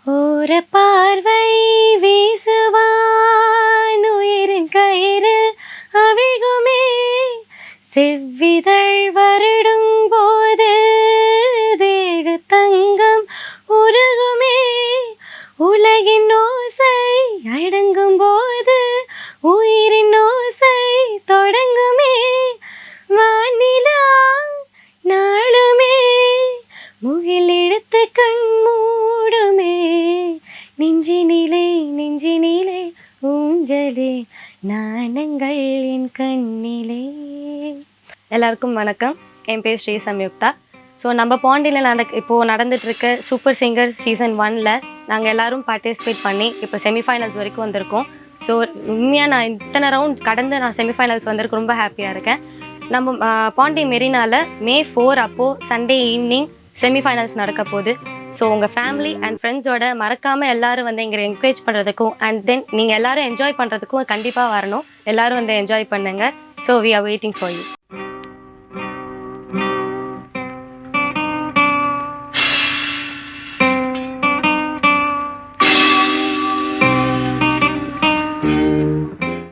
ஓர பார்வை வீசுவான் உயிரின் கயிறில் அவிழ்குமே செவ்விதழ் வருடும் போது தேக தங்கம் உருகுமே உலகின் ஓசை அடங்கும் போது உயிரின் ஓசை தொடங்குமே வானிலா நாளுமே முகிலெடுத்து கண் மூடுமே நெஞ்சினிலே நெஞ்சினிலே ஊஞ்சலே நாணங்கள் என் கண்ணிலே. எல்லாருக்கும் வணக்கம். என் பேர் ஸ்ரீ சம்யுக்தா. ஸோ நம்ம பாண்டியில் இப்போது நடந்துகிட்ருக்க சூப்பர் சிங்கர் சீசன் 1ல் நாங்கள் எல்லோரும் பார்ட்டிசிபேட் பண்ணி இப்போ செமிஃபைனல்ஸ் வரைக்கும் வந்திருக்கோம். ஸோ உண்மையாக நான் இத்தனை ரவுண்ட் கடந்து நான் செமிஃபைனல்ஸ் வந்திருக்கு ரொம்ப ஹாப்பியாக இருக்கேன். நம்ம பாண்டி மெரினாவில் May 4 அப்போது சண்டே ஈவினிங் செமிஃபைனல்ஸ் நடக்க போகுது. ஸோ உங்கள் ஃபேமிலி அண்ட் ஃப்ரெண்ட்ஸோட மறக்காமல் எல்லோரும் வந்து எங்களை என்கரேஜ் பண்ணுறதுக்கும் அண்ட் தென் நீங்கள் எல்லோரும் என்ஜாய் பண்ணுறதுக்கும் கண்டிப்பாக வரணும். எல்லோரும் வந்து என்ஜாய் பண்ணுங்கள். So we are waiting for you.